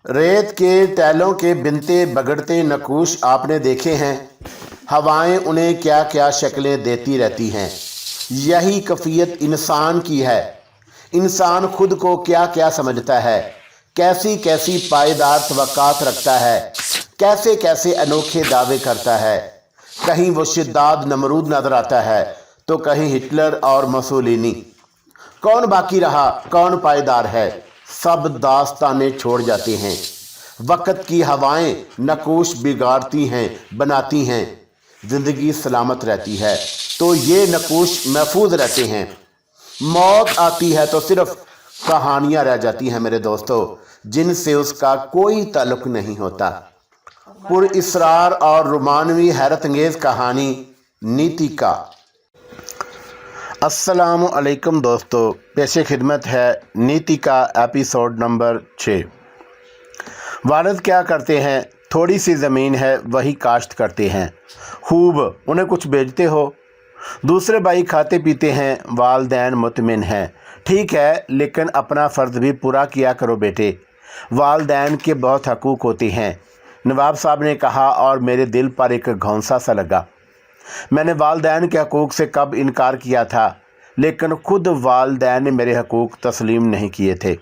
रेत के टैलों के बिनते बगड़ते नक्कूश आपने देखे हैं। हवाएं उन्हें क्या क्या शक्लें देती रहती हैं। यही कैफियत इंसान की है। इंसान खुद को क्या क्या समझता है, कैसी कैसी पायदार तवक्कात रखता है, कैसे कैसे अनोखे दावे करता है। कहीं वो शिद्दाद नमरूद नजर आता है तो कहीं हिटलर और मुसोलिनी। कौन बाकी रहा, कौन पायदार है? सब दास्ताने छोड़ जाते हैं। वक्त की हवाएं नक्कूश बिगाड़ती हैं, बनाती हैं। जिंदगी सलामत रहती है तो ये नक्कूश महफूज रहते हैं। मौत आती है तो सिर्फ कहानियां रह जाती हैं मेरे दोस्तों, जिनसे उसका कोई ताल्लुक नहीं होता। पुरइसरार और रोमानवी हैरत अंगेज कहानी नीति का। अस्सलामु अलैकुम दोस्तों, पेशे खिदमत है नीति का एपिसोड नंबर 6। वालिद क्या करते हैं? थोड़ी सी ज़मीन है वही काश्त करते हैं। खूब, उन्हें कुछ बेचते हो? दूसरे भाई खाते पीते हैं, वालदैन मुतमिन हैं। ठीक है, लेकिन अपना फ़र्ज़ भी पूरा किया करो बेटे। वालदैन के बहुत हकूक़ होते हैं, नवाब साहब ने कहा, और मेरे दिल पर एक घौंसा सा लगा। मैंने वालदैन के हकूक़ से कब इनकार किया था, लेकिन खुद वालदैन ने मेरे हकूक़ तस्लीम नहीं किए थे।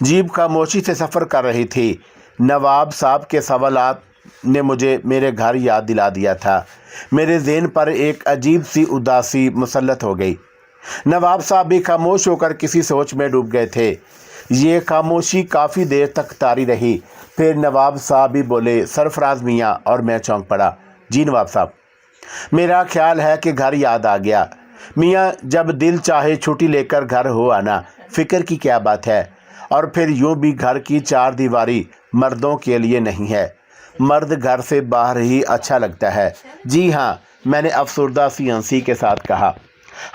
जीप खामोशी से सफ़र कर रही थी। नवाब साहब के सवालात ने मुझे मेरे घर याद दिला दिया था। मेरे ज़हन पर एक अजीब सी उदासी मुसल्लत हो गई। नवाब साहब भी खामोश होकर किसी सोच में डूब गए थे। ये खामोशी काफ़ी देर तक तारी रही। फिर नवाब साहब भी बोले, सरफराज मियाँ, और मैं चौंक पड़ा। जी नवाब साहब, मेरा ख्याल है कि घर याद आ गया। मियाँ, जब दिल चाहे छुट्टी लेकर घर हो आना, फ़िक्र की क्या बात है। और फिर यूँ भी घर की चार दीवारी मर्दों के लिए नहीं है। मर्द घर से बाहर ही अच्छा लगता है। जी हाँ, मैंने अफसरदा सी हंसी के साथ कहा।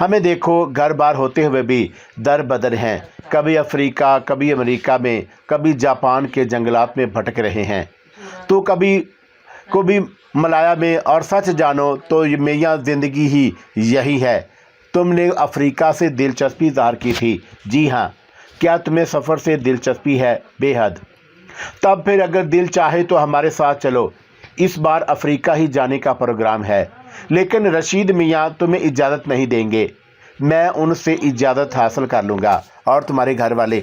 हमें देखो, घर बार होते हुए भी दर बदर हैं। कभी अफ्रीका, कभी अमेरिका में, कभी जापान के जंगलात में भटक रहे हैं, तो कभी मलाया में। और सच जानो तो मियाँ ज़िंदगी ही यही है। तुमने अफ्रीका से दिलचस्पी ज़ाहिर की थी। जी हाँ, क्या तुम्हें सफ़र से दिलचस्पी है? बेहद। तब फिर अगर दिल चाहे तो हमारे साथ चलो। इस बार अफ्रीका ही जाने का प्रोग्राम है, लेकिन रशीद मियाँ तुम्हें इजाज़त नहीं देंगे। मैं उनसे इजाज़त हासिल कर लूँगा। और तुम्हारे घर वाले?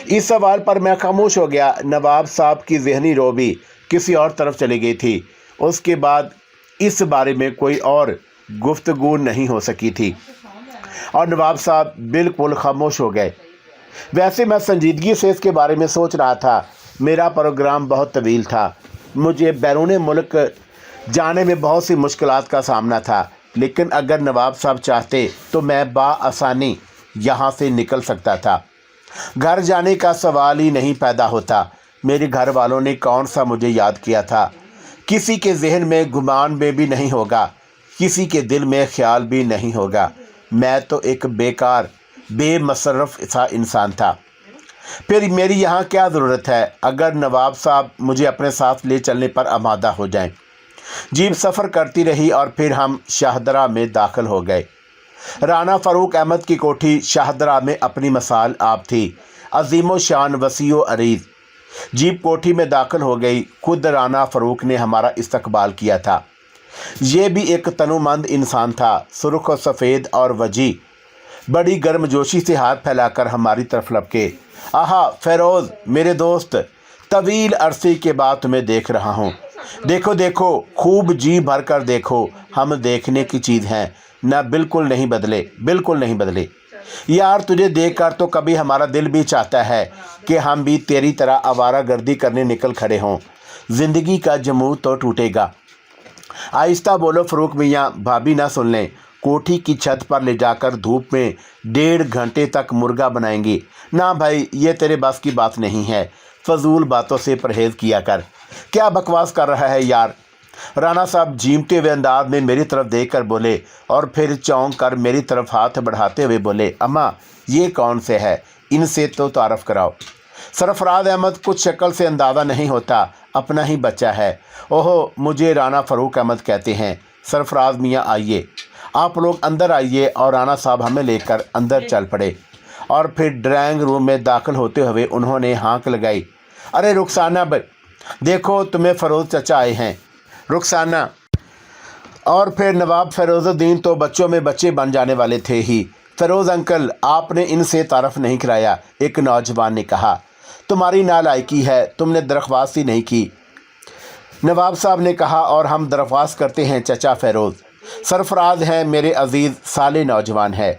इस सवाल पर मैं खामोश हो गया। नवाब साहब की ज़हनी रोबी किसी और तरफ चली गई थी। उसके बाद इस बारे में कोई और गुफ्तगू नहीं हो सकी थी और नवाब साहब बिल्कुल खामोश हो गए। वैसे मैं संजीदगी से इसके बारे में सोच रहा था। मेरा प्रोग्राम बहुत तवील था। मुझे बैरून मुल्क जाने में बहुत सी मुश्किलात का सामना था, लेकिन अगर नवाब साहब चाहते तो मैं बाआसानी यहाँ से निकल सकता था। घर जाने का सवाल ही नहीं पैदा होता। मेरे घर वालों ने कौन सा मुझे याद किया था? किसी के जहन में गुमान में भी नहीं होगा, किसी के दिल में ख्याल भी नहीं होगा। मैं तो एक बेकार बेमसरफ सा इंसान था। फिर मेरी यहाँ क्या ज़रूरत है अगर नवाब साहब मुझे अपने साथ ले चलने पर आमादा हो जाएं। जीप सफ़र करती रही और फिर हम शाहदरा में दाखिल हो गए। राना फ़ारूक अहमद की कोठी शाहदरा में अपनी मिसाल आप थी, अजीम शान, वसीओ अरीज़। जीप कोठी में दाखिल हो गई। खुद राना फ़ारूक ने हमारा इस्तकबाल किया था। ये भी एक तनुमंद इंसान था, सुर्ख और सफ़ेद और वजी। बड़ी गर्मजोशी से हाथ फैलाकर हमारी तरफ लपके। आहा फ़ेरोज़, मेरे दोस्त, तवील अरसे के बाद तुम्हें देख रहा हूँ। देखो देखो, खूब जी भर कर देखो। हम देखने की चीज़ हैं ना, बिल्कुल नहीं बदले, बिल्कुल नहीं बदले। यार, तुझे देखकर तो कभी हमारा दिल भी चाहता है कि हम भी तेरी तरह आवारा गर्दी करने निकल खड़े हों। ज़िंदगी का जमूर तो टूटेगा। आहिस्ता बोलो फ़ारूक मियाँ, भाभी ना सुन लें। कोठी की छत पर ले जाकर धूप में 1.5 घंटे तक मुर्गा बनाएंगी। ना भाई, ये तेरे बस की बात नहीं है। फजूल बातों से परहेज़ किया कर। क्या बकवास कर रहा है यार? राना साहब झीमते हुए अंदाज में मेरी तरफ देखकर बोले और फिर चौंक कर मेरी तरफ हाथ बढ़ाते हुए बोले, अम्मा, ये कौन से है? इनसे तो तारफ़ कराओ। सरफराज अहमद, कुछ शक्ल से अंदाज़ा नहीं होता, अपना ही बच्चा है। ओहो, मुझे राना फ़ारूक अहमद कहते हैं। सरफराज मियाँ, आइए, आप लोग अंदर आइए। और राना साहब हमें लेकर अंदर चल पड़े। और फिर ड्राइंग रूम में दाखिल होते हुए उन्होंने हाँक लगाई अरे रुखसाना देखो तुम्हें फ़रोज़ चचा आए हैं। रुखसाना और फिर नवाब फ़िरोज़ुद्दीन तो बच्चों में बच्चे बन जाने वाले थे ही। फ़िरोज़ अंकल, आपने इनसे तारफ़ नहीं कराया, एक नौजवान ने कहा। तुम्हारी नालायकी है, तुमने दरख्वास्त ही नहीं की। नवाब साहब ने कहा, और हम दरख्वास्त करते हैं चचा फ़िरोज़। सरफराज हैं, मेरे अजीज़ साले नौजवान है।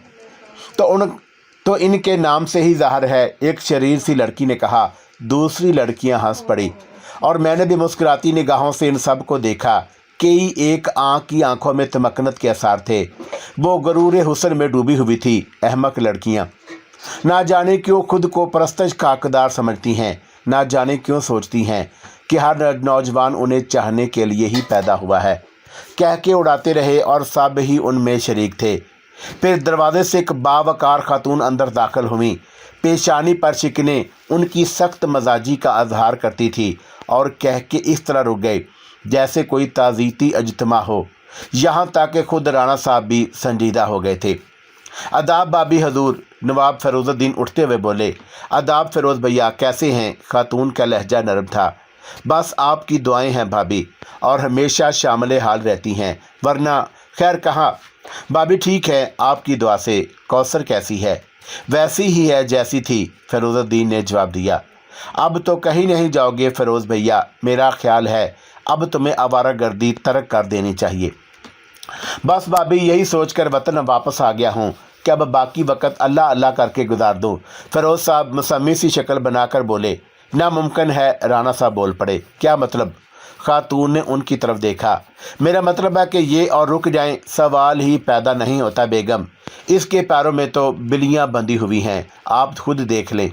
तो इनके नाम से ही ज़ाहिर है, एक शरीर सी लड़की ने कहा। दूसरी लड़कियां हंस पड़ी और मैंने भी मुस्कुराती निगाहों से इन सब को देखा। कई एक आँख की आंखों में तमक्कनत के आसार थे। वो गरूर हुस्न में डूबी हुई थी। अहमक लड़कियां ना जाने क्यों खुद को परस्तश का हकदार समझती हैं, ना जाने क्यों सोचती हैं कि हर नौजवान उन्हें चाहने के लिए ही पैदा हुआ है। कह के उड़ाते रहे और सब ही उनमें शरीक थे। फिर दरवाजे से एक बावकार खातून अंदर दाखिल हुई। पेशानी पर शिकने उनकी सख्त मजाजी का अजहार करती थी और कह के इस तरह रुक गए जैसे कोई ताज़ीती अजतमा हो। यहाँ तक कि खुद राणा साहब भी संजीदा हो गए थे। अदाब बाबी हजूर, नवाब फ़िरोज़ुद्दीन उठते हुए बोले। अदाब फ़िरोज़ भैया, कैसे हैं? खातून का लहजा नरम था। बस आपकी दुआएं हैं भाभी, और हमेशा शामिल हाल रहती हैं, वरना खैर कहाँ। भाभी ठीक है, आपकी दुआ से। कौसर कैसी है? वैसी ही है जैसी थी, फ़िरोज़ुद्दीन ने जवाब दिया। अब तो कहीं नहीं जाओगे फ़िरोज़ भैया, मेरा ख्याल है अब तुम्हें आवारागर्दी तर्क कर देनी चाहिए। बस भाभी, यही सोचकर वतन वापस आ गया हूँ कि अब बाकी वक्त अल्लाह अल्लाह करके गुजार दूँ। फ़िरोज़ साहब मसम्मी सी शक्ल बनाकर बोले। नामुमकिन है, राणा साहब बोल पड़े। क्या मतलब? खातून ने उनकी तरफ देखा। मेरा मतलब है कि ये और रुक जाएं, सवाल ही पैदा नहीं होता बेगम। इसके पैरों में तो बिल्लियाँ बंधी हुई हैं, आप खुद देख लें।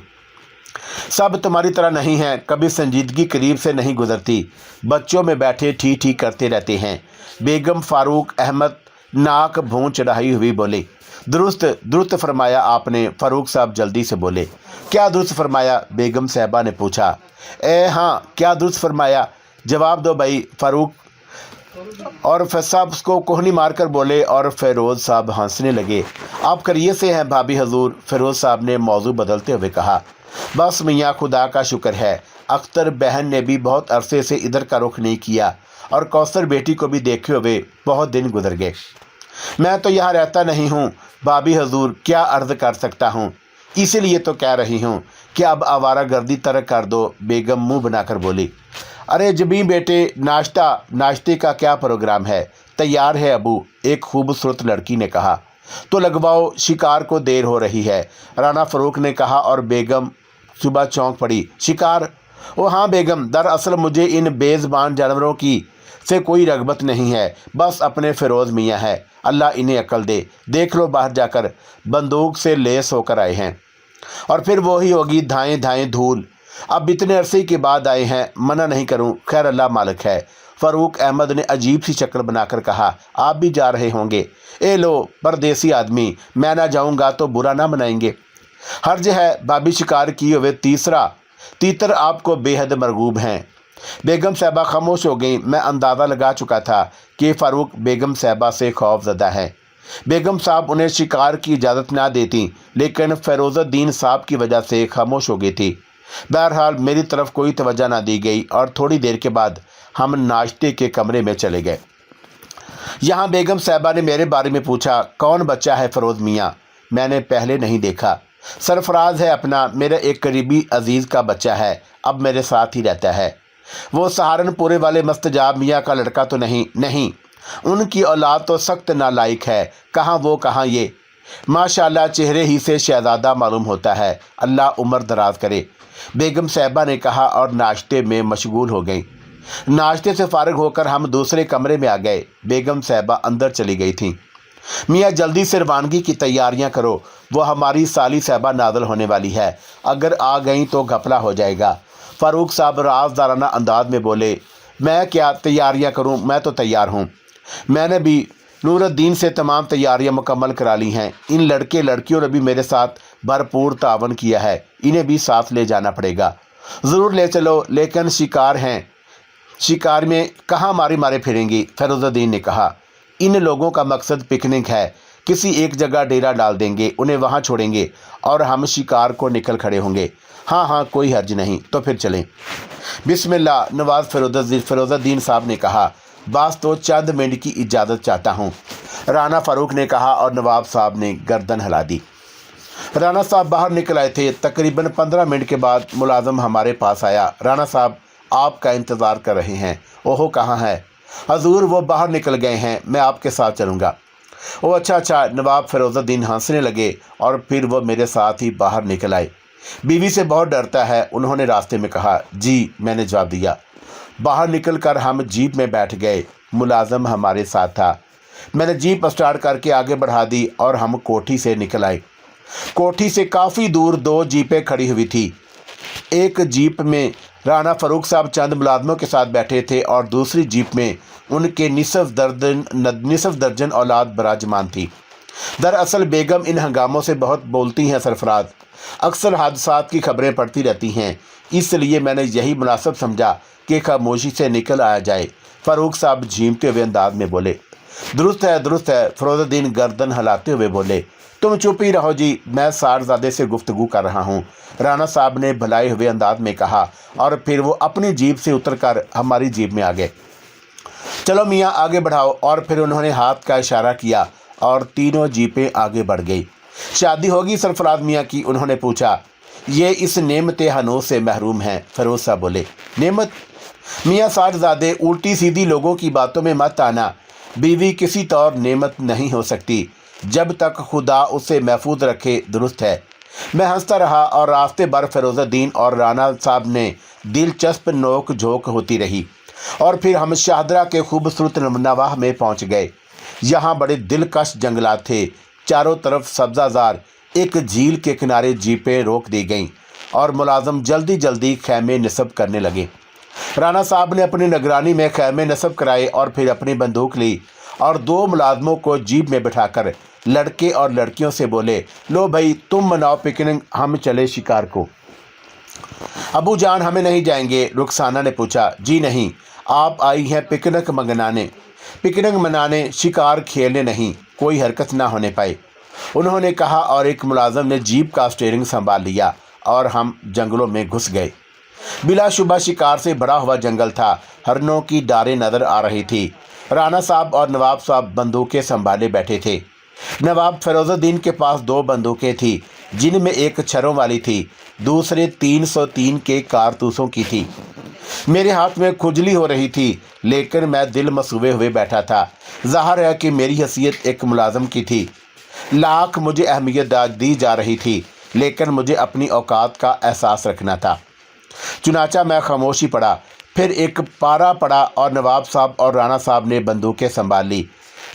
सब तुम्हारी तरह नहीं हैं, कभी संजीदगी करीब से नहीं गुजरती, बच्चों में बैठे ठीक ठीक करते रहते हैं। बेगम फ़ारूक अहमद नाक भूं चढ़ाई हुई बोले। दुरुस्त दुरुस्त फरमाया आपने, फ़ारूक साहब जल्दी से बोले। क्या दुरुस्त फरमाया? बेगम साहबा ने पूछा। हाँ, क्या दुरुस्त फरमाया? जवाब दो भाई, फ़ारूक और साहब उसको कोहनी मारकर बोले। और फ़िरोज़ साहब हंसने लगे। आप करिए से हैं भाभी हजूर, फ़िरोज़ साहब ने मौजू बदलते हुए कहा। बस मियाँ, खुदा का शुक्र है, अख्तर बहन ने भी बहुत अरसे से इधर का रुख नहीं किया और कौसर बेटी को भी देखे हुए बहुत दिन गुजर गए। मैं तो यहाँ रहता नहीं हूँ भाभी हजूर, क्या अर्ज़ कर सकता हूँ, इसीलिए तो कह रही हूँ कि अब आवारागर्दी तर्क कर दो, बेगम मुंह बनाकर बोली। अरे जबी बेटे, नाश्ते का क्या प्रोग्राम है? तैयार है अबू, एक खूबसूरत लड़की ने कहा। तो लगवाओ, शिकार को देर हो रही है, राणा फ़ारूक ने कहा। और बेगम सुबह चौंक पड़ी। शिकार? ओ हाँ बेगम, दरअसल मुझे इन बेज़बान जानवरों की से कोई रगबत नहीं है, बस अपने फ़िरोज़ मियाँ है, अल्लाह इन्हें अक्ल दे। देख लो, बाहर जाकर बंदूक से लेस होकर आए हैं, और फिर वो ही होगी धाएँ धाएँ धूल। अब इतने अरसे के बाद आए हैं, मना नहीं करूं, खैर अल्लाह मालिक है। फ़ारूक अहमद ने अजीब सी शक्ल बनाकर कहा। आप भी जा रहे होंगे? ए लो परदेसी आदमी, मैं ना जाऊंगा तो बुरा ना मनाएंगे। हर्ज है, भाभी शिकार किए हुए तीतर आपको बेहद मरगूब हैं। बेगम साहबा खामोश हो गई। मैं अंदाज़ा लगा चुका था कि फ़ारूक बेगम साहबा से खौफज़दा है। बेगम साहब उन्हें शिकार की इजाज़त ना देती, लेकिन फ़िरोज़ुद्दीन साहब की वजह से खामोश हो गई थी। बहरहाल मेरी तरफ कोई तवज्जो ना दी गई और थोड़ी देर के बाद हम नाश्ते के कमरे में चले गए। यहाँ बेगम साहबा ने मेरे बारे में पूछा। कौन बच्चा है फ़िरोज़ मियाँ? मैंने पहले नहीं देखा। सरफराज है अपना, मेरा एक करीबी अजीज़ का बच्चा है, अब मेरे साथ ही रहता है। वो सहारनपुरे वाले मस्तजाब मियाँ का लड़का तो नहीं, उनकी औलाद तो सख्त नालायक है। कहाँ वो कहाँ ये, माशाल्लाह चेहरे ही से शहज़ादा मालूम होता है, अल्लाह उम्र दराज करे, बेगम साहबा ने कहा और नाश्ते में मशगूल हो गई। नाश्ते से फारिग होकर हम दूसरे कमरे में आ गए। बेगम साहबा अंदर चली गई थीं। मियाँ जल्दी से रवानगी की तैयारियां करो, वो हमारी साली साहबा नाज़िल होने वाली है, अगर आ गई तो घपला हो जाएगा। फ़ारूक साहब राज़दाराना अंदाज में बोले। मैं क्या तैयारियां करूं, मैं तो तैयार हूं। मैंने भी नूरुद्दीन से तमाम तैयारियां मुकम्मल करा ली हैं। इन लड़के लड़कियों ने भी मेरे साथ भरपूर तावन किया है, इन्हें भी साथ ले जाना पड़ेगा। ज़रूर ले चलो, लेकिन शिकार हैं, शिकार में कहाँ मारे फिरेंगी, फ़िरोज़ुद्दीन ने कहा। इन लोगों का मकसद पिकनिक है, किसी एक जगह डेरा डाल देंगे, उन्हें वहाँ छोड़ेंगे और हम शिकार को निकल खड़े होंगे। हाँ हाँ, कोई हर्ज नहीं, तो फिर चलें। बिस्मिल्लाह, नवाज फिरोजुद्दीन साहब ने कहा। बास तो चंद मिनट की इजाज़त चाहता हूँ, राना फारूक ने कहा और नवाब साहब ने गर्दन हिला दी। राना साहब बाहर निकल आए थे। तकरीबन 15 मिनट के बाद मुलाजम हमारे पास आया। राना साहब, आपका इंतज़ार कर रहे हैं। ओहो, कहाँ है? हजूर, वो बाहर निकल गए हैं, मैं आपके साथ चलूँगा। ओह अच्छा। नवाब फिरोजुद्दीन हंसने लगे और फिर वो मेरे साथ ही बाहर निकल आए। बीवी से बहुत डरता है, उन्होंने रास्ते में कहा। जी, मैंने जवाब दिया। बाहर निकल कर हम जीप में बैठ गए। मुलाजम हमारे साथ था। मैंने जीप स्टार्ट करके आगे बढ़ा दी और हम कोठी से निकल आए। कोठी से काफ़ी दूर 2 जीपें खड़ी हुई थी। एक जीप में राना फारूक साहब चंद मुलाजमों के साथ बैठे थे और दूसरी जीप में उनके निसफ दर्जन औलाद बराजमान थी। दरअसल बेगम इन हंगामों से बहुत बोलती हैं सरफराज, अक्सर हादसात की खबरें पढ़ती रहती हैं, इसलिए मैंने यही मुनासिब समझा कि खामोशी से निकल आया जाए। फारूक साहब झीमते हुए अंदाज में बोले। दुरुस्त है। फिरोजुद्दीन गर्दन हिलाते हुए बोले। तुम चुप ही रहो जी, मैं सारजादे से गुफ्तगू कर रहा हूँ, राना साहब ने भलाए हुए अंदाज में कहा और फिर वो अपनी जीप से उतरकर हमारी जीप में आ गए। चलो मियाँ, आगे बढ़ाओ। और फिर उन्होंने हाथ का इशारा किया और तीनों जीपें आगे बढ़ गई। शादी होगी सरफराज मियाँ की? उन्होंने पूछा। ये इस नेमत हनूस से महरूम हैं, फिरोज साहब बोले। नेमत? मियाँ सारजादे, उल्टी सीधी लोगों की बातों में मत आना। बीवी किसी तौर नेमत नहीं हो सकती जब तक खुदा उसे महफूज रखे। दुरुस्त है। मैं हंसता रहा और रास्ते भर फिरोजुद्दीन और राना साहब ने दिलचस्प नोक झोंक होती रही और फिर हम शाहदरा के खूबसूरत नवाह में पहुंच गए। यहाँ बड़े दिलकश जंगलात थे, चारों तरफ सब्जाजार। एक झील के किनारे जीपें रोक दी गईं और मुलाजम जल्दी जल्दी खैमे नस्ब करने लगे। राना साहब ने अपनी निगरानी में खैमे नस्ब कराए और फिर अपनी बंदूक ली और 2 मुलाजमों को जीप में बिठाकर लड़के और लड़कियों से बोले, लो भाई, तुम मनाओ पिकनिक, हम चले शिकार को। अबू जान, हमें नहीं जाएंगे? रुखसाना ने पूछा। जी नहीं, आप आई हैं पिकनिक मनाने, शिकार खेलने नहीं, कोई हरकत ना होने पाए, उन्होंने कहा और एक मुलाजम ने जीप का स्टीयरिंग संभाल लिया और हम जंगलों में घुस गए। बिलाशुबा शिकार से भरा हुआ जंगल था। हरनों की डारें नजर आ रही थी। राना साहब और नवाब साहब बंदूकें संभाले बैठे थे। नवाब फिरोजुद्दीन के पास 2 बंदूकें थी, जिनमें एक छर्रों वाली थी, दूसरे 303 के कारतूसों की थी। मेरे हाथ में खुजली हो रही थी, लेकिन मैं दिल मसूबे हुए बैठा था। ज़ाहिर है कि मेरी हैसियत एक मुलाजम की थी। लाख मुझे अहमियत दी जा रही थी, लेकिन मुझे अपनी औकात का एहसास रखना था। चुनाचा मैं खामोशी पड़ा। फिर एक पारा पड़ा और नवाब साहब और राना साहब ने बंदूकें संभाल ली।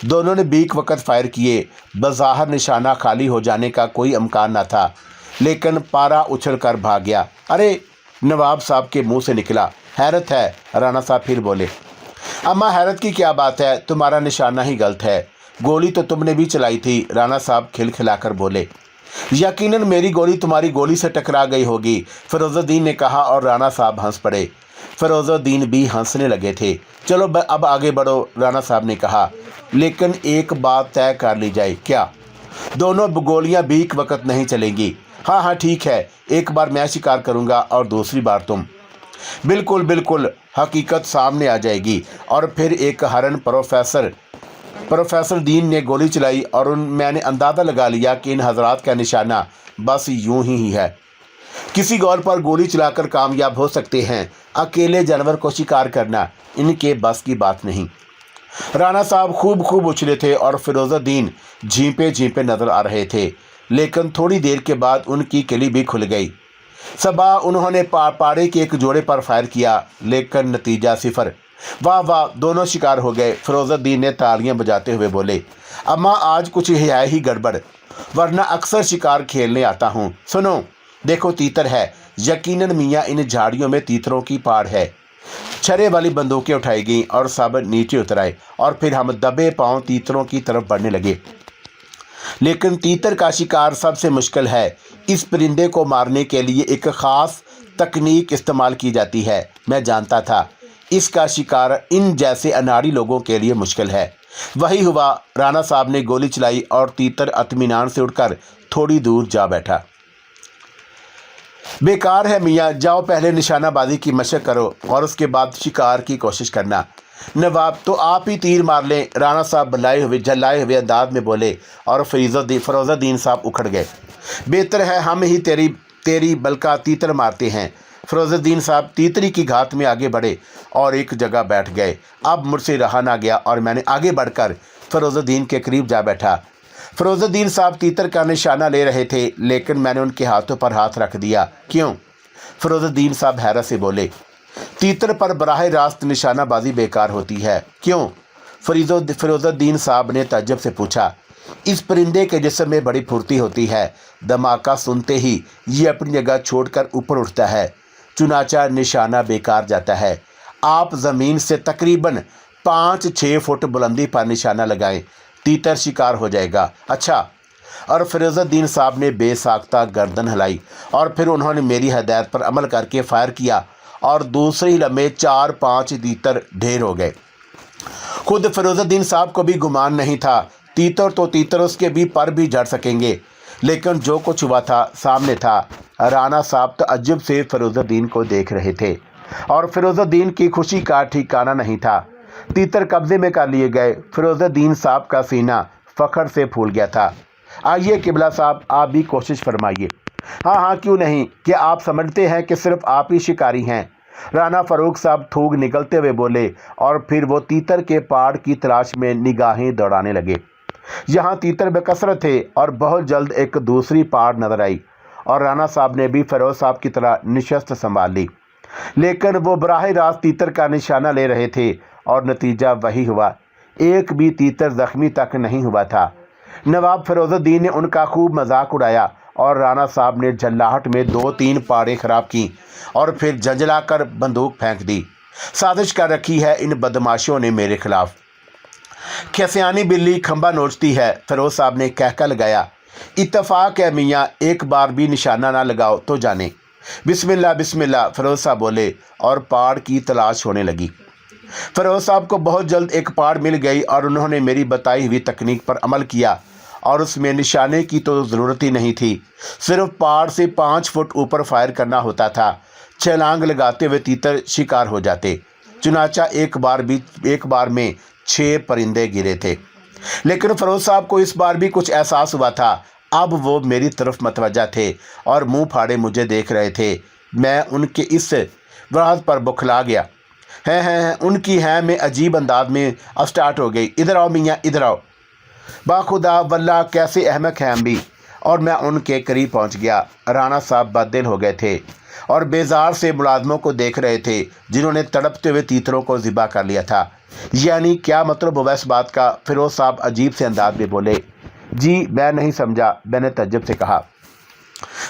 दोनों ने बीक वक़्त फायर किए। बज़ाहिर निशाना खाली हो जाने का कोई इम्कान न था, लेकिन पारा उछल कर भाग गया। अरे, नवाब साहब के मुंह से निकला। हैरत है, राना साहब फिर बोले। अम्मा, हैरत की क्या बात है? तुम्हारा निशाना ही गलत है। गोली तो तुमने भी चलाई थी, राना साहब खिलखिलाकर बोले। यकीनन मेरी गोली तुम्हारी गोली से टकरा गई होगी, फिरोजुद्दीन ने कहा और राना साहब हंस पड़े। फिरोजुद्दीन भी हंसने लगे थे। चलो अब आगे बढ़ो, राना साहब ने कहा, लेकिन एक बात तय कर ली जाए। क्या? दोनों गोलियां बीक वक़्त नहीं चलेंगी। हाँ ठीक है, एक बार मैं शिकार करूंगा और दूसरी बार तुम। बिल्कुल, हकीकत सामने आ जाएगी। और फिर एक हरन प्रोफेसर दीन ने गोली चलाई और मैंने अंदाज़ा लगा लिया कि इन हजरात का निशाना बस यूं ही है। किसी गौर पर गोली चलाकर कामयाब हो सकते हैं, अकेले जानवर को शिकार करना इनके बस की बात नहीं। राना साहब खूब उछले थे और फिरोजुद्दीन झींपे नजर आ रहे थे, लेकिन थोड़ी देर के बाद उनकी किली भी खुल गई। सबा उन्होंने पाड़े के एक जोड़े पर फायर किया, लेकिन नतीजा 0। वाह, दोनों शिकार हो गए। फिरोजुद्दीन ने तालियां बजाते हुए बोले। अम्मा, आज कुछ है ही गड़बड़, वरना अक्सर शिकार खेलने आता हूँ। सुनो, देखो तीतर है। यकीनन मियाँ, इन झाड़ियों में तीतरों की पाड़ है। छर्रे वाली बंदूकें उठाई गईं और सब नीचे उतर आए और फिर हम दबे पांव तीतरों की तरफ बढ़ने लगे। लेकिन तीतर का शिकार सबसे मुश्किल है। इस परिंदे को मारने के लिए एक ख़ास तकनीक इस्तेमाल की जाती है। मैं जानता था इसका शिकार इन जैसे अनाड़ी लोगों के लिए मुश्किल है। वही हुआ। राना साहब ने गोली चलाई और तीतर इत्मीनान से उड़कर थोड़ी दूर जा बैठा। बेकार है मियाँ, जाओ पहले निशानाबाजी की मशक करो और उसके बाद शिकार की कोशिश करना। नवाब तो आप ही तीर मार लें, राणा साहब झल्लाए हुए अंदाज में बोले और फिरोज़ुद्दीन साहब उखड़ गए। बेहतर है हम ही तेरी बलका तीतर मारते हैं। फिरोज़ुद्दीन साहब तीतरी की घात में आगे बढ़े और एक जगह बैठ गए। अब मुझसे रहा ना गया और मैंने आगे बढ़कर फिरोज़ुद्दीन के करीब जा बैठा। फिरोज़ुद्दीन साहब तीतर का निशाना ले रहे थे, लेकिन मैंने उनके हाथों पर हाथ रख दिया। क्यों? फिरोज़ुद्दीन साहब हैरत से बोले। तीतर पर बराह रास्त निशानाबाजी बेकार होती है। क्यों? फिरोज़ुद्दीन साहब ने ताज्जुब से पूछा। इस परिंदे के जिस्म में बड़ी फुर्ती होती है, धमाका सुनते ही ये अपनी जगह छोड़कर ऊपर उठता है, चुनाचा निशाना बेकार जाता है। आप ज़मीन से तकरीबन 5-6 फुट बुलंदी पर निशाना लगाएं, तीतर शिकार हो जाएगा। अच्छा। और फिरोज़ुद्दीन साहब ने बेसाख्ता गर्दन हिलाई और फिर उन्होंने मेरी हदायत पर अमल करके फायर किया और दूसरे ही लम्हे 4-5 तीतर ढेर हो गए। खुद फिरोज़ुद्दीन साहब को भी गुमान नहीं था, तीतर उसके भी पर भी झड़ सकेंगे, लेकिन जो कुछ हुआ था सामने था। राणा साहब तअज्जुब से फिरोज़ुद्दीन को देख रहे थे और फिरोज़ुद्दीन की खुशी का ठिकाना नहीं था। तीतर कब्जे में कर लिए गए। फिरोज़ुद्दीन साहब का सीना फ़ख्र से फूल गया था। आइए किबला साहब, आप भी कोशिश फरमाइए। हाँ, क्यों नहीं। क्या आप समझते हैं कि सिर्फ आप ही शिकारी हैं? राणा फ़ारूक साहब थूक निकलते हुए बोले और फिर वो तीतर के पाड़ की तलाश में निगाहें दौड़ाने लगे। यहाँ तीतर बेकसरत थे और बहुत जल्द एक दूसरी पाड़ नजर आई और राणा साहब ने भी फिरोज साहब की तरह निशस्त संभाल ली, लेकिन वो बराह रास्त तीतर का निशाना ले रहे थे और नतीजा वही हुआ। एक भी तीतर जख्मी तक नहीं हुआ था। नवाब फिरोज़ुद्दीन ने उनका खूब मजाक उड़ाया और राणा साहब ने झल्लाहट में 2-3 पाड़ें खराब की और फिर झंझला कर बंदूक फेंक दी। साजिश कर रखी है इन बदमाशों ने मेरे खिलाफ। खसियानी बिल्ली खंबा नोचती है, फिरोज साहब ने कहका लगाया। इत्तफाक है मियाँ, एक बार भी निशाना ना लगाओ तो जाने। बिस्मिल्लाह बिस्मिल्लाह, फिरोज साहब बोले और पाड़ की तलाश होने लगी। फिरोज साहब को बहुत जल्द एक पाड़ मिल गई और उन्होंने मेरी बताई हुई तकनीक पर अमल किया और उसमें निशाने की तो ज़रूरत ही नहीं थी। सिर्फ पाड़ से 5 फुट ऊपर फायर करना होता था। छलांग लगाते हुए तीतर शिकार हो जाते। चुनाचा एक बार में 6 परिंदे गिरे थे, लेकिन फिरोज साहब को इस बार भी कुछ एहसास हुआ था। अब वो मेरी तरफ मतवज्जा थे और मुंह फाड़े मुझे देख रहे थे। मैं उनके इस वराहत पर बौखला गया। हैं उनकी हैं में अजीब अंदाज में स्टार्ट हो गई। इधर आओ मियाँ, इधर आओ। बाखुदा वल्ला कैसे अहमक हैं हम भी। और मैं उनके करीब पहुँच गया। राणा साहब बददिल हो गए थे और बेजार से मुलाजमों को देख रहे थे जिन्होंने तड़पते हुए तीतरों को ज़िबा कर लिया था। यानी क्या मतलब हुआ इस बात का? फिरोज साहब अजीब से अंदाज में बोले। जी मैं नहीं समझा, मैंने तज्जुब से कहा।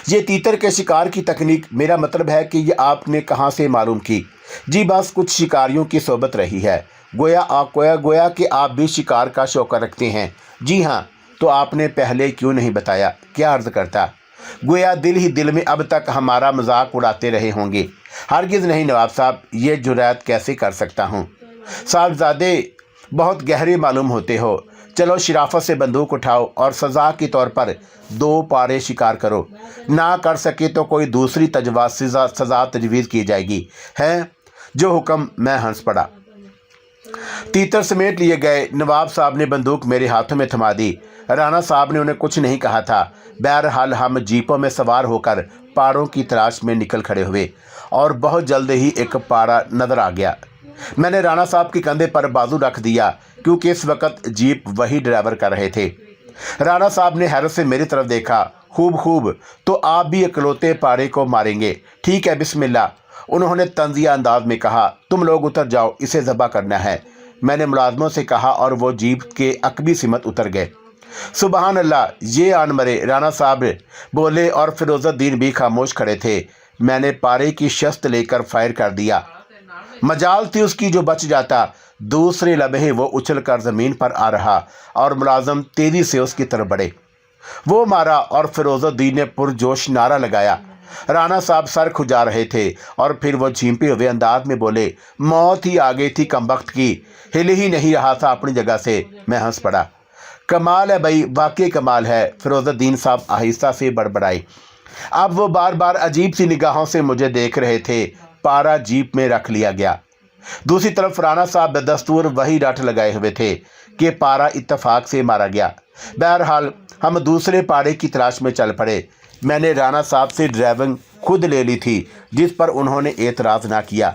ये तीतर के शिकार की तकनीक, मेरा मतलब है कि ये आपने कहाँ से मालूम की? जी बस कुछ शिकारियों की सोबत रही है। गोया कि आप भी शिकार का शौक रखते हैं। जी हाँ, तो आपने पहले क्यों नहीं बताया? क्या अर्ज़ करता? गोया दिल ही दिल में अब तक हमारा मजाक उड़ाते रहे होंगे। हरगिज़ नहीं नवाब साहब, ये जुर्रत कैसे कर सकता हूँ? साहबजादे बहुत गहरे मालूम होते हो। चलो शराफत से बंदूक उठाओ और सज़ा के तौर पर 2 पाड़े शिकार करो। ना कर सके तो कोई दूसरी सज़ा तजवीज़ की जाएगी। है जो हुक्म। मैं हंस पड़ा। तीतर समेट लिए गए। नवाब साहब ने बंदूक मेरे हाथों में थमा दी। राणा साहब ने उन्हें कुछ नहीं कहा था। बहरहाल हम जीपों में सवार होकर पाड़ों की तलाश में निकल खड़े हुए और बहुत जल्द ही एक पाड़ा नज़र आ गया। मैंने राणा साहब के कंधे पर बाजू रख दिया क्योंकि इस वक्त जीप वही ड्राइवर कर रहे थे। राणा साहब ने हैरत से मेरी तरफ देखा। खूब, तो आप भी इकलौते पाड़े को मारेंगे? ठीक है, बिस्मिल्लाह, उन्होंने तंजिया अंदाज में कहा। तुम लोग उतर जाओ, इसे ज़बा करना है, मैंने मुलाजमों से कहा और वो जीप के अकबी सिमत उतर गए। सुबहान अल्लाह, ये आन मरे, राणा साहब बोले और फिरोज़ुद्दीन भी खामोश खड़े थे। मैंने पारे की शस्त लेकर फायर कर दिया। मजाल थी उसकी जो बच जाता। दूसरे लम्हे वो उछल कर ज़मीन पर आ रहा और मुलाजम तेज़ी से उसकी तरफ बढ़े। वो मारा और फिरोज़ुद्दीन ने पुरजोश नारा लगाया। राणा साहब सर खुजा रहे थे और फिर वो झींपे हुए अंदाज में बोले, मौत ही आ गई थी कमबख्त की, हिल ही नहीं रहा था अपनी जगह से। मैं हंस पड़ा। कमाल है भाई, वाकई कमाल है, फिरोज़ुद्दीन साहब आहिस्ता से बड़बड़ाए। अब वो बार बार अजीब सी निगाहों से मुझे देख रहे थे। पारा जीप में रख लिया गया। दूसरी तरफ राणा साहब बदस्तूर वही रट लगाए हुए थे कि पारा इत्तेफाक से मारा गया। बहरहाल हम दूसरे पाड़े की तलाश में चल पड़े। मैंने राणा साहब से ड्राइविंग खुद ले ली थी, जिस पर उन्होंने एतराज़ ना किया।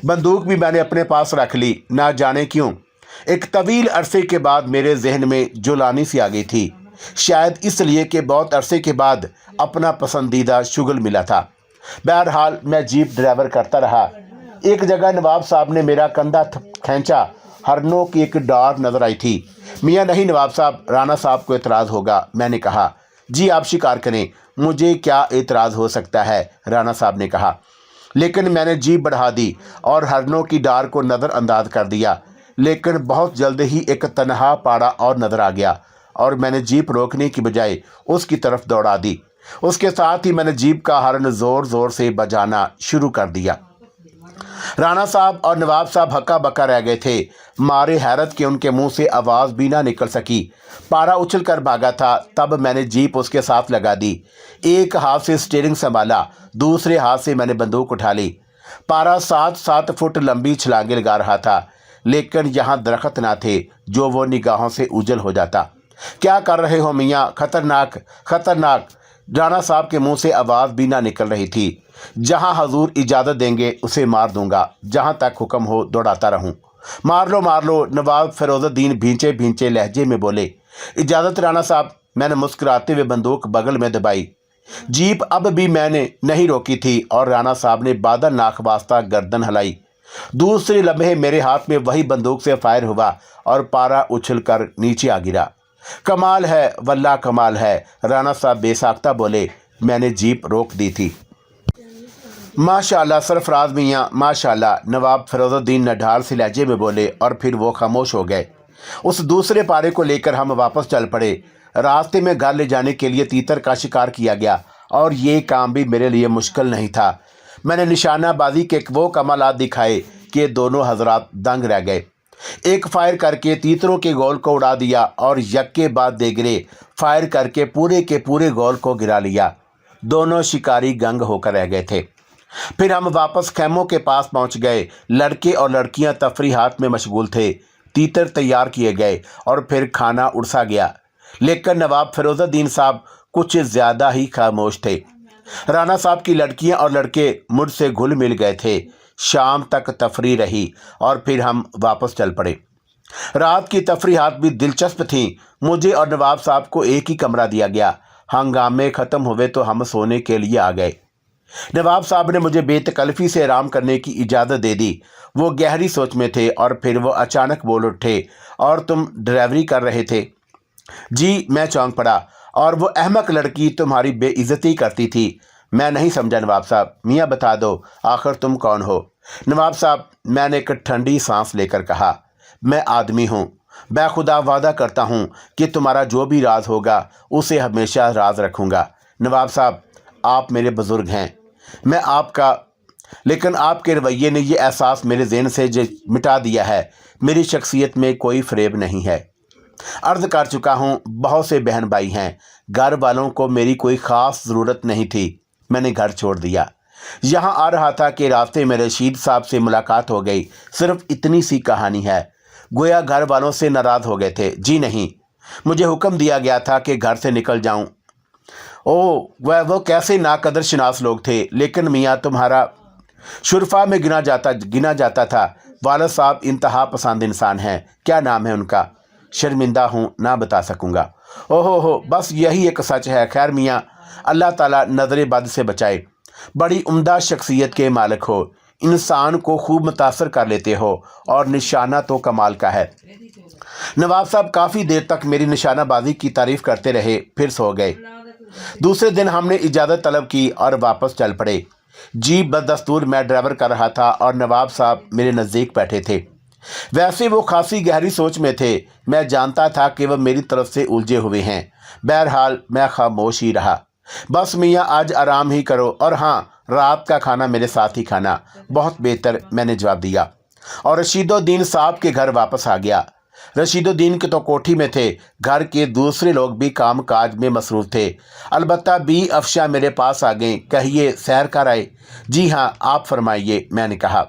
बंदूक भी मैंने अपने पास रख ली। ना जाने क्यों एक तवील अरसे के बाद मेरे जहन में जुलानी सी आ गई थी। शायद इसलिए कि बहुत अरसे के बाद अपना पसंदीदा शुगल मिला था। बहरहाल मैं जीप ड्राइवर करता रहा। एक जगह नवाब साहब ने मेरा कंधा खींचा। हरनों की एक डार नजर आई थी। मियाँ नहीं नवाब साहब, राणा साहब को एतराज़ होगा। मैंने कहा, जी आप शिकार करें, मुझे क्या एतराज़ हो सकता है, राणा साहब ने कहा। लेकिन मैंने जीप बढ़ा दी और हरनों की डार को नज़रअंदाज कर दिया। लेकिन बहुत जल्द ही एक तनहा पाड़ा और नज़र आ गया और मैंने जीप रोकने की बजाय उसकी तरफ दौड़ा दी। उसके साथ ही मैंने जीप का हॉर्न ज़ोर ज़ोर से बजाना शुरू कर दिया। राणा साहब और नवाब साहब हक्का बक्का रह गए थे। मारे हैरत के उनके मुंह से आवाज़ भी ना निकल सकी। पारा उछल कर भागा था। तब मैंने जीप उसके साथ लगा दी। एक हाथ से स्टीयरिंग संभाला, दूसरे हाथ से मैंने बंदूक उठा ली। पारा 7-7 फुट लंबी छलांगे लगा रहा था, लेकिन यहाँ दरख्त ना थे जो वो निगाहों से उजल हो जाता। क्या कर रहे हो मियाँ? खतरनाक, खतरनाक। राणा साहब के मुंह से आवाज़ भी ना निकल रही थी। जहाँ हजूर इजाज़त देंगे उसे मार दूंगा, जहाँ तक हुक्म हो दौड़ाता रहूं। मार लो, नवाब फिरोजुद्दीन भींचे भींचे लहजे में बोले। इजाज़त राणा साहब, मैंने मुस्कुराते हुए बंदूक बगल में दबाई। जीप अब भी मैंने नहीं रोकी थी और राणा साहब ने बादल नाखवास्ता गर्दन हिलाई। दूसरे लम्हे मेरे हाथ में वही बंदूक से फायर हुआ और पारा उछलकर नीचे आ गिरा। कमाल है, वल्लाह कमाल है, राणा साहब बेसाख्ता बोले। मैंने जीप रोक दी थी। माशाअल्लाह सरफराज मियाँ, माशाअल्लाह, नवाब फिरोजुद्दीन नढाल से लहजे में बोले और फिर वो खामोश हो गए। उस दूसरे पारे को लेकर हम वापस चल पड़े। रास्ते में घर ले जाने के लिए तीतर का शिकार किया गया और ये काम भी मेरे लिए मुश्किल नहीं था। मैंने निशानाबाजी के वो कमालात दिखाए कि दोनों हजरात दंग रह गए। एक फायर करके तीतरों के गोल को उड़ा दिया और यक्के बाद देगरे फायर करके पूरे के पूरे गोल को गिरा लिया। दोनों शिकारी गंग होकर रह गए थे। फिर हम वापस खैमों के पास पहुंच गए। लड़के और लड़कियां तफरीहात में मशगूल थे। तीतर तैयार किए गए और फिर खाना उड़सा गया। लेकिन नवाब फिरोजुद्दीन साहब कुछ ज़्यादा ही खामोश थे। राणा साहब की लड़कियां और लड़के मुझसे घुल मिल गए थे। शाम तक तफरी रही और फिर हम वापस चल पड़े। रात की तफरीहात भी दिलचस्प थीं। मुझे और नवाब साहब को एक ही कमरा दिया गया। हंगामे ख़त्म हुए तो हम सोने के लिए आ गए। नवाब साहब ने मुझे बेतकल्फ़ी से आराम करने की इजाज़त दे दी। वो गहरी सोच में थे और फिर वो अचानक बोल उठे, और तुम ड्राइवरी कर रहे थे? जी, मैं चौंक पड़ा। और वो अहमक लड़की तुम्हारी बेइज्जती करती थी? मैं नहीं समझा नवाब साहब। मियाँ बता दो, आखिर तुम कौन हो? नवाब साहब, मैंने एक ठंडी सांस लेकर कहा, मैं आदमी हूँ। मैं खुदा वादा करता हूँ कि तुम्हारा जो भी राज होगा उसे हमेशा राज रखूँगा। नवाब साहब, आप मेरे बुज़ुर्ग हैं, मैं आपका, लेकिन आपके रवैये ने यह एहसास मेरे ज़हन से मिटा दिया है। मेरी शख्सियत में कोई फ़रेब नहीं है। अर्ज़ कर चुका हूँ, बहुत से बहन भाई हैं। घर वालों को मेरी कोई ख़ास ज़रूरत नहीं थी। मैंने घर छोड़ दिया। यहाँ आ रहा था कि रास्ते में रशीद साहब से मुलाकात हो गई। सिर्फ इतनी सी कहानी है। गोया घर वालों से नाराज़ हो गए थे? जी नहीं, मुझे हुक्म दिया गया था कि घर से निकल जाऊँ। वह वो कैसे नाकदर शनास लोग थे। लेकिन मियाँ, तुम्हारा शुरफा में गिना जाता था। वालिद साहब इंतहा पसंद इंसान हैं। क्या नाम है उनका? शर्मिंदा हूँ, ना बता सकूँगा। ओहो, बस यही एक सच है। खैर मियाँ, अल्लाह ताला नज़र बद से बचाए। बड़ी उम्दा शख्सियत के मालिक हो, इंसान को खूब मुतासर कर लेते हो और निशाना तो कमाल का है। नवाब साहब काफ़ी देर तक मेरी निशानाबाजी की तारीफ़ करते रहे, फिर सो गए। दूसरे दिन हमने इजाज़त तलब की और वापस चल पड़े। जी बदस्तूर मैं ड्राइवर कर रहा था और नवाब साहब मेरे नज़दीक बैठे थे। वैसे वो खासी गहरी सोच में थे। मैं जानता था कि वह मेरी तरफ से उलझे हुए हैं। बहरहाल मैं खामोश ही रहा। बस मियाँ, आज आराम ही करो, और हाँ, रात का खाना मेरे साथ ही खाना। बहुत बेहतर, मैंने जवाब दिया और रशीदुद्दीन साहब के घर वापस आ गया। रशीदुद्दीन के तो कोठी में थे, घर के दूसरे लोग भी काम काज में मसरूफ़ थे। अलबत्ता बी अफशा मेरे पास आ गई। कहिए सैर कर आए? जी हाँ, आप फरमाइए, मैंने कहा।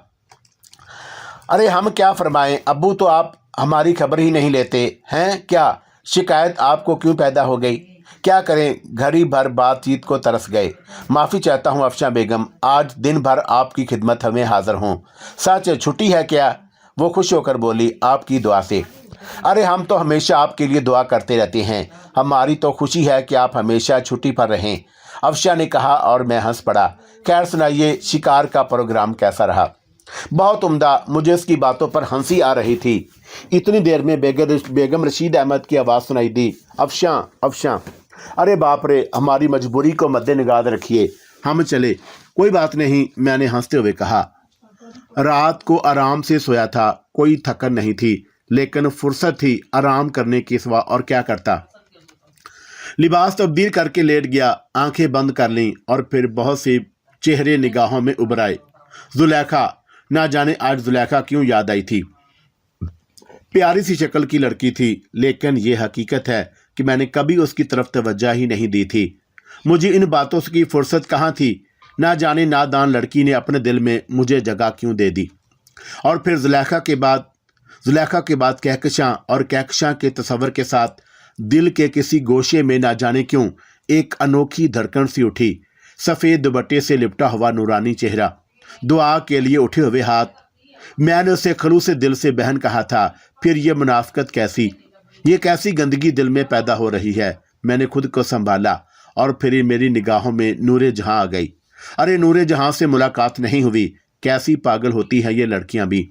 अरे हम क्या फरमाएं, अब्बू तो आप हमारी खबर ही नहीं लेते हैं। क्या शिकायत आपको क्यों पैदा हो गई? क्या करें, घड़ी भर बातचीत को तरस गए। माफ़ी चाहता हूँ अफशा बेगम, आज दिन भर आपकी खिदमत हमें हाजिर हूँ। सच छुट्टी है क्या? वो खुश होकर बोली, आपकी दुआ से। अरे हम तो हमेशा आपके लिए दुआ करते रहते हैं, हमारी तो खुशी है कि आप हमेशा छुट्टी पर रहें, अफशा ने कहा और मैं हंस पड़ा। खैर सुनाइए, शिकार का प्रोग्राम कैसा रहा? बहुत उम्दा। मुझे उसकी बातों पर हंसी आ रही थी। इतनी देर में बेगम रशीद अहमद की आवाज़ सुनाई दी, अफशा अफशा। अरे बाप रे, हमारी मजबूरी को मद्देनजर रखिए, हम चले। कोई बात नहीं, मैंने हंसते हुए कहा। रात को आराम से सोया था, कोई थकन नहीं थी, लेकिन फुर्सत थी आराम करने के सिवा और क्या करता। लिबास तब्दील करके लेट गया, आंखें बंद कर लीं और फिर बहुत से चेहरे निगाहों में उभर आए। जुलेखा, ना जाने आज जुलेखा क्यों याद आई थी। प्यारी सी शक्ल की लड़की थी, लेकिन यह हकीकत है कि मैंने कभी उसकी तरफ तवज्जो ही नहीं दी थी। मुझे इन बातों की फुर्सत कहाँ थी। ना जाने नादान लड़की ने अपने दिल में मुझे जगह क्यों दे दी। और फिर जुलेखा के बाद कहकशां और कहकशां के तस्वर के साथ दिल के किसी गोशे में ना जाने क्यों एक अनोखी धड़कन सी उठी। सफ़ेद दुपट्टे से लिपटा हुआ नूरानी चेहरा, दुआ के लिए उठे हुए हाथ। मैंने उसे खलूस दिल से बहन कहा था, फिर ये मुनाफिकत कैसी, ये कैसी गंदगी दिल में पैदा हो रही है। मैंने खुद को संभाला और फिर मेरी निगाहों में नूरे जहां आ गई। अरे नूरे जहां से मुलाकात नहीं हुई, कैसी पागल होती हैं ये लड़कियां भी।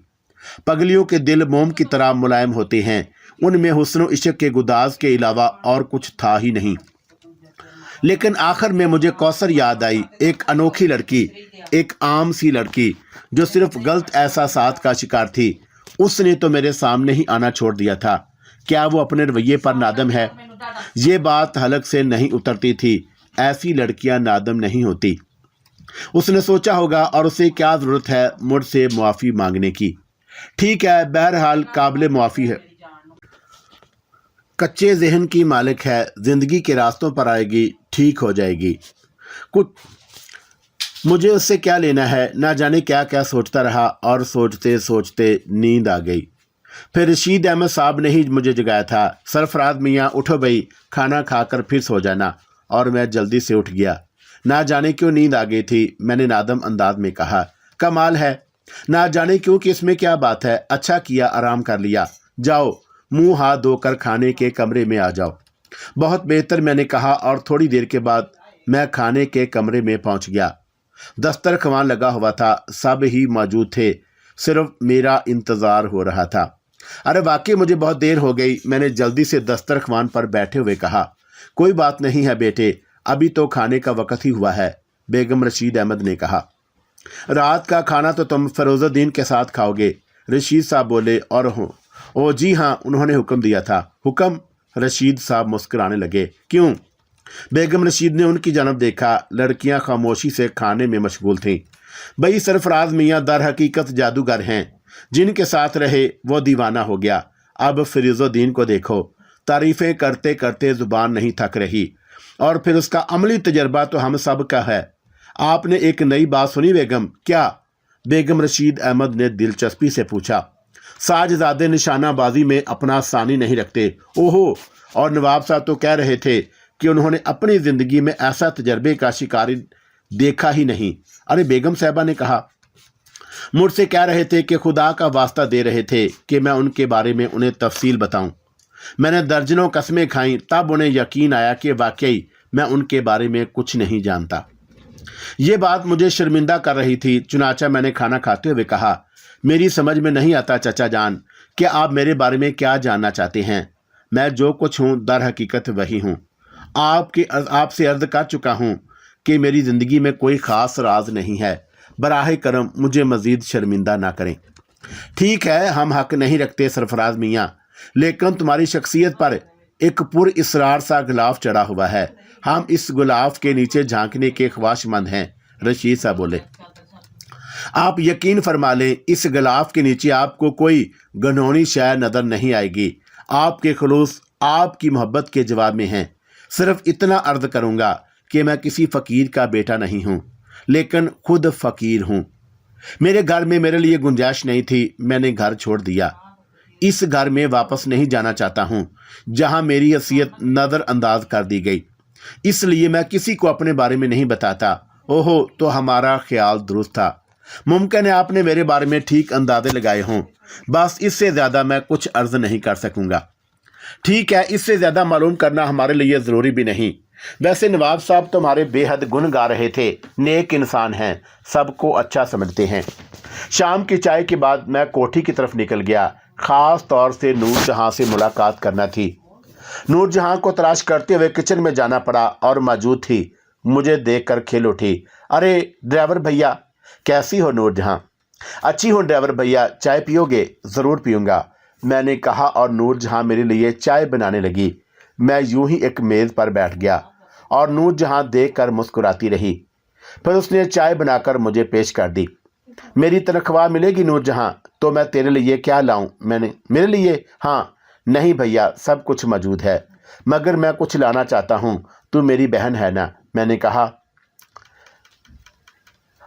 पगलियों के दिल मोम की तरह मुलायम होते हैं, उनमें हुस्न और इश्क के गुदाज के अलावा और कुछ था ही नहीं। लेकिन आखिर में मुझे कौसर याद आई, एक अनोखी लड़की, एक आम सी लड़की जो सिर्फ गलत एहसासात का शिकार थी। उसने तो मेरे सामने ही आना छोड़ दिया था। क्या वो अपने रवैये पर नादम है? ये बात हलक से नहीं उतरती थी। ऐसी लड़कियां नादम नहीं होती। उसने सोचा होगा, और उसे क्या ज़रूरत है मुझसे मुआफ़ी मांगने की। ठीक है, बहरहाल काबिल मुआफ़ी है। कच्चे जहन की मालिक है, ज़िंदगी के रास्तों पर आएगी, ठीक हो जाएगी। कुछ मुझे उससे क्या लेना है। ना जाने क्या क्या सोचता रहा और सोचते सोचते नींद आ गई। फिर रशीद अहमद साहब ने ही मुझे जगाया था। सरफराज मियाँ, उठो भाई, खाना खाकर फिर सो जाना। और मैं जल्दी से उठ गया। ना जाने क्यों नींद आ गई थी। मैंने नादम अंदाज में कहा, कमाल है, ना जाने क्यों कि इसमें क्या बात है। अच्छा किया आराम कर लिया। जाओ मुंह हाथ धोकर खाने के कमरे में आ जाओ। बहुत बेहतर, मैंने कहा, और थोड़ी देर के बाद मैं खाने के कमरे में पहुंच गया। दस्तरख्वान लगा हुआ था, सब ही मौजूद थे, सिर्फ मेरा इंतज़ार हो रहा था। अरे वाकई मुझे बहुत देर हो गई। मैंने जल्दी से दस्तरख्वान पर बैठे हुए कहा, कोई बात नहीं है बेटे, अभी तो खाने का वक्त ही हुआ है। बेगम रशीद अहमद ने कहा, रात का खाना तो तुम फरोजुद्दीन के साथ खाओगे, रशीद साहब बोले। और हो ओ जी हाँ, उन्होंने हुक्म दिया था। हुक्म? रशीद साहब मुस्कुराने लगे। क्यों? बेगम रशीद ने उनकी जानब देखा। लड़कियां खामोशी से खाने में मशगूल थीं। भाई सरफराज मियाँ दर हकीकत जादूगर हैं, जिनके साथ रहे वो दीवाना हो गया। अब फरीजुद्दीन को देखो, तारीफ़ें करते करते ज़ुबान नहीं थक रही। और फिर उसका अमली तजर्बा तो हम सब का है। आपने एक नई बात सुनी बेगम? क्या? बेगम रशीद अहमद ने दिलचस्पी से पूछा। साजजादे निशानाबाजी में अपना सानी नहीं रखते। ओहो, और नवाब साहब तो कह रहे थे कि उन्होंने अपनी ज़िंदगी में ऐसा तजर्बे का शिकारी देखा ही नहीं। अरे बेगम साहबा ने कहा, मुझसे कह रहे थे कि खुदा का वास्ता दे रहे थे कि मैं उनके बारे में उन्हें तफसील बताऊं। मैंने दर्जनों कस्में खाईं, तब उन्हें यकीन आया कि वाकई मैं उनके बारे में कुछ नहीं जानता। ये बात मुझे शर्मिंदा कर रही थी। चुनाचा मैंने खाना खाते हुए कहा, मेरी समझ में नहीं आता चाचा जान कि आप मेरे बारे में क्या जानना चाहते हैं। मैं जो कुछ हूँ दर हकीकत वही हूँ। आपसे अर्ज कर चुका हूँ कि मेरी ज़िंदगी में कोई ख़ास राज नहीं है। बराह करम मुझे मज़ीद शर्मिंदा ना करें। ठीक है, हम हक नहीं रखते सरफराज मियाँ, लेकिन तुम्हारी शख्सियत पर एक पुरइसरार सा गुलाफ चढ़ा हुआ है। हम इस गुलाफ के नीचे झांकने के ख्वाहिशमंद हैं, रशीद साहब बोले। आप यकीन फरमा लें, इस गिलाफ के नीचे आपको कोई घिनौनी शय नज़र नहीं आएगी। आपके खुलूस आपकी मोहब्बत के जवाब में हैं। सिर्फ इतना अर्ज़ करूँगा कि मैं किसी फ़कीर का बेटा नहीं हूँ, लेकिन खुद फ़कीर हूँ। मेरे घर में मेरे लिए गुंजाइश नहीं थी, मैंने घर छोड़ दिया। इस घर में वापस नहीं जाना चाहता हूँ जहाँ मेरी हैसियत नज़रअंदाज कर दी गई। इसलिए मैं किसी को अपने बारे में नहीं बताता। ओहो, तो हमारा ख्याल दुरुस्त था। मुमकिन है आपने मेरे बारे में ठीक अंदाजे लगाए हों, बस इससे ज़्यादा मैं कुछ अर्ज़ नहीं कर सकूँगा। ठीक है, इससे ज़्यादा मालूम करना हमारे लिए ज़रूरी भी नहीं। वैसे नवाब साहब तुम्हारे बेहद गुण गा रहे थे, नेक इंसान हैं, सबको अच्छा समझते हैं। शाम की चाय के बाद मैं कोठी की तरफ निकल गया। ख़ास तौर से नूरजहाँ से मुलाकात करना थी। नूरजहाँ को तलाश करते हुए किचन में जाना पड़ा और मौजूद थी। मुझे देखकर खिल उठी। अरे ड्राइवर भैया, कैसी हो नूरजहाँ? अच्छी हूँ ड्राइवर भैया, चाय पियोगे? ज़रूर पीऊँगा, मैंने कहा और नूरजहाँ मेरे लिए चाय बनाने लगी। मैं यूं ही एक मेज़ पर बैठ गया और नूरजहाँ देखकर मुस्कुराती रही। फिर उसने चाय बनाकर मुझे पेश कर दी। मेरी तनख्वाह मिलेगी नूरजहाँ, तो मैं तेरे लिए क्या लाऊं? मेरे लिए? हाँ। नहीं भैया, सब कुछ मौजूद है, मगर मैं कुछ लाना चाहता हूँ। तू मेरी बहन है ना? मैंने कहा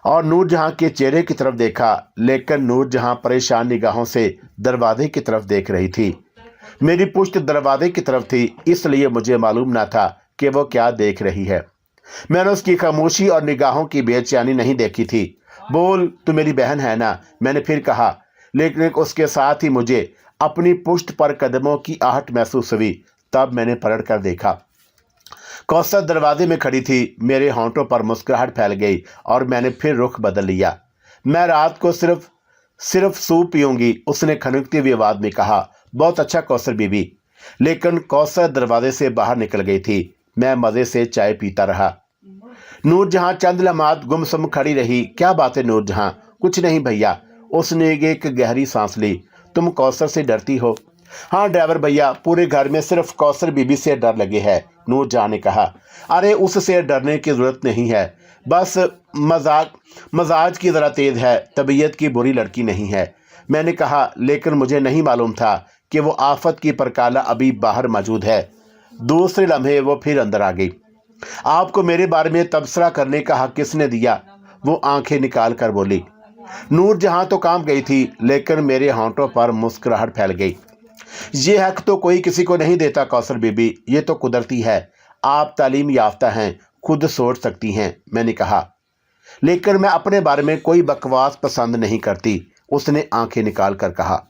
और नूरजहाँ के चेहरे की तरफ देखा, लेकिन नूरजहाँ परेशान निगाहों से दरवाजे की तरफ देख रही थी। मेरी पुश्त दरवाजे की तरफ थी, इसलिए मुझे मालूम न था कि वो क्या देख रही है। मैंने उसकी खामोशी और निगाहों की बेचैनी नहीं देखी थी। बोल, तू मेरी बहन है ना? मैंने फिर कहा, लेकिन उसके साथ ही मुझे अपनी पुश्त पर कदमों की आहट महसूस हुई। तब मैंने पलट कर देखा, कौसर दरवाजे में खड़ी थी। मेरे होंठों पर मुस्कुराहट फैल गई और मैंने फिर रुख बदल लिया। मैं रात को सिर्फ सूप पीऊंगी, उसने खनकती हुई आवाज़ में कहा। बहुत अच्छा कौसर बीबी। लेकिन कौसर दरवाजे से बाहर निकल गई थी। मैं मज़े से चाय पीता रहा। नूरजहाँ चंद लम्हात गुमसुम खड़ी रही। क्या बात है नूरजहाँ? कुछ नहीं भैया, उसने एक गहरी सांस ली। तुम कौसर से डरती हो? हाँ ड्राइवर भैया, पूरे घर में सिर्फ कौसर बीबी से डर लगे है, नूरजहाँ ने कहा। अरे उससे डरने की ज़रूरत नहीं है, बस मजाज की ज़रा तेज़ है, तबीयत की बुरी लड़की नहीं है। मैंने कहा, लेकिन मुझे नहीं मालूम था कि वो आफत की परकाला अभी बाहर मौजूद है। दूसरे लम्हे वो फिर अंदर आ गई। आपको मेरे बारे में तबसरा करने का हक किसने दिया? वो आंखें निकाल कर बोली। नूरजहाँ तो काम गई थी, लेकिन मेरे होंठों पर मुस्कुराहट फैल गई। ये हक तो कोई किसी को नहीं देता कौसर बीबी, ये तो कुदरती है। आप तालीम याफ्ता हैं, खुद सोच सकती हैं, मैंने कहा। लेकिन मैं अपने बारे में कोई बकवास पसंद नहीं करती, उसने आंखें निकाल कर कहा।